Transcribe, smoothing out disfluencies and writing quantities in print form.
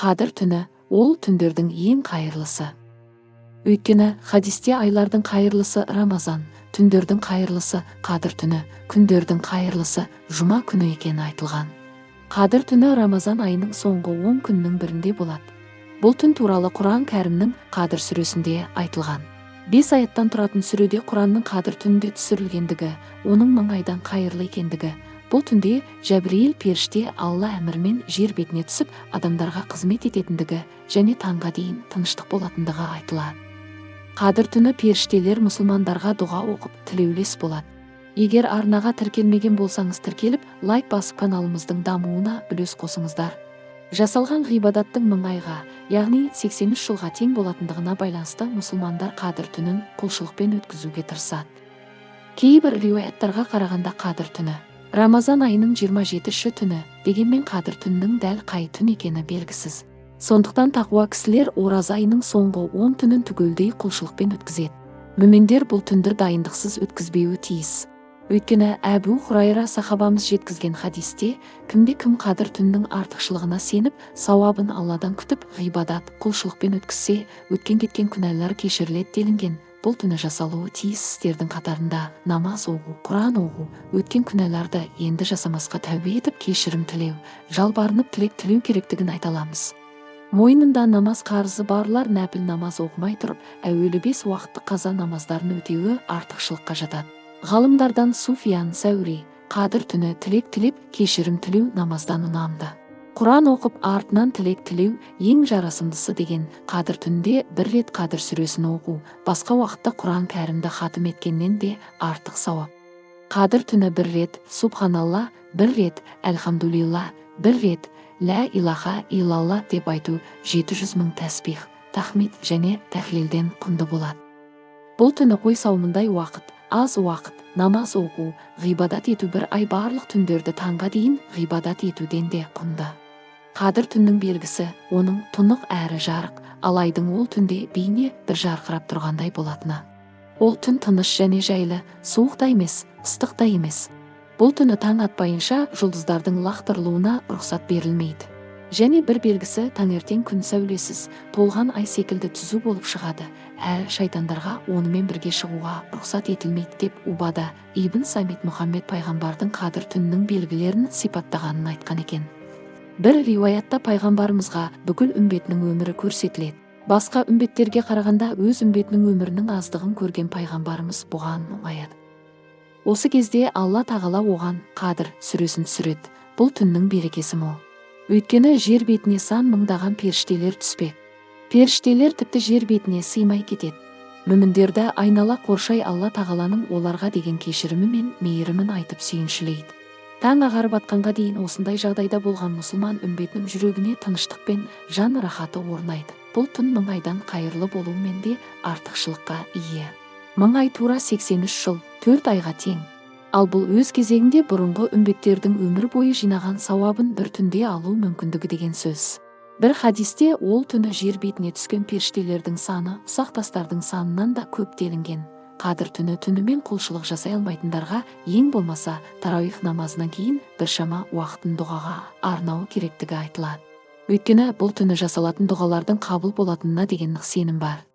Қадір түні ол түндердің ең қайырлысы. Өйткені хадисте айлардың қайырлысы Рамазан, түндердің қайырлысы Қадір түні, күндердің қайырлысы Жұма күні екені айтылған. Қадір түні Рамазан айының соңғы 10 күннің бірінде болады. Бұл түн туралы Құран кәрімнің Қадір сүресінде айтылған. 5 аяттан тұратын сүреде Құранның Қадір түнінде түсірілгендігі, оның 1000 айдан қайырлы екендігі, бұл түнде Жәбірейіл періште Алла әмірімен жер бетіне түсіп, адамдарға қызмет ететіндігі және таңға дейін тыныштық болатындығы айтылады. Қадір түні періштелер мұсылмандарға дұға оқып тілеулес болады. Егер арнаға тіркелмеген болсаңыз тіркеліп, лайк басып каналымыздың дамуына үлес қосыңыздар. Жасалған ғибадаттың 1000 айға, яғни 83 жылға тең болатындығына байланысты мұсылмандар Қадір түнін құлшылықпен өткізуге тырысады. Кейбір риуаяттарға қарағанда Қадір түні Рамазан айының 27-ші түні, дегенмен Қадір түнінің дәл қай түн екені белгісіз. Сондықтан тақуа кісілер ораза айының соңғы 10 түнін түгелдей құлшылықпен өткізеді. Мүминдер бұл түнді дайындықсыз өткізбеуі тиіс. Өйткені Әбу Хурайра сахабамыз жеткізген хадисте, кімде-кім Қадір түнінің артықшылығына сеніп, сауабын Алладан күтіп, ғибадат, құлшылықпен өткізсе, өткен-кеткен күнәлар кешіріледі делінген. Бұл түні жасалуы тиіс істердің қатарында намаз оқу, Құран оқу, өткен күнәларды енді жасамасқа тәубе етіп кешірім тілеу, жалбарынып тілек тілеу керектігін айталамыз. Мойнында намаз қарызы барлар нәпіл намаз оқымай тұрып, әуелі 5 уақыттық қаза намаздарын өтеуі артықшылыққа жатады. Ғалымдардан Суфиян Сәури, Қадір түні тілек тілеп, кешірім тілеу намаздан ұнамды. Құран оқып, артынан тілек тілеу ең жарасымдысы деген. Қадір түнде 1 рет Қадір сүресін оқу, басқа уақытта Құран кәрімді хатым еткеннен де артық сауап. Қадір түні 1 рет Субханалла, 1 рет Әлхамдулилла, 1 рет Лә илаха илалла деп айту 700 000 тәсбих, тахмид және тәхлилден құнды болады. Бұл түні қой сауымындай уақыт, аз уақыт, намаз оқу, ғибадат ету 1 ай барлық түндерді таңға дейін ғибадат етуден де құнды. Қадір түннің белгісі, оның тұнық әрі жарық, ал айдың ол түнде бейне бір жарқырап тұрғандай болатыны. Ол түн тыныш және жайлы, суық та емес, ыстық та емес. Бұл түні таң атпайынша жұлдыздардың лақтырылуына рұқсат берілмейді. Және бір белгісі таңертең күн сәулесіз, толған ай секілді түзу болып шығады. Әр шайтандарға онымен бірге шығуға рұқсат етілмейді деп Убада Ибн Самит Мұхаммед пайғамбардың Қадір түнінің белгілерін сипаттағанын айтқан екен. Бір риуаятта пайғамбарымызға бүкіл үмбетінің өмірі көрсетіледі. Басқа үмбеттерге қарағанда өз үмбетінің өмірінің аздығын көрген пайғамбарымыз бұған мұңаяды. Осы кезде Алла тағала оған Қадір сүресін түсіреді. Бұл түннің берекесі мол. Өйткені жер бетіне сан мыңдаған періштелер түспек. Періштелер тіпті жер бетіне сыймай кетеді. Мүміндерді айнала қоршай Алла тағаланың оларға деген кешірімі мен мейірімін айтып сүйіншілейді. Таң ағарып атқанға дейін осындай жағдайда болған мұсылман үмбетінің жүрегіне тыныштық пен жан рахаты орнайды. Бұл түн 1000 айдан қайырлы болуымен де артықшылыққа ие. 1000 ай тура 83 жыл, 4 айға тең. Ал бұл өз кезегінде бұрынғы үмбеттердің өмір бойы жинаған сауабын бір түнде алу мүмкіндігі деген сөз. Бір хадисте ол түні жер бетіне түскен періштелердің саны ұсақ тастардың санынан да көп делінген. Қадір түні түнімен құлшылық жасай алмайтындарға ең болмаса тарауих намазынан кейін біршама уақытын дұғаға арнау керектігі айтылады. Өйткені бұл түні жасалатын дұғалардың қабыл болатынына деген нық сенім бар.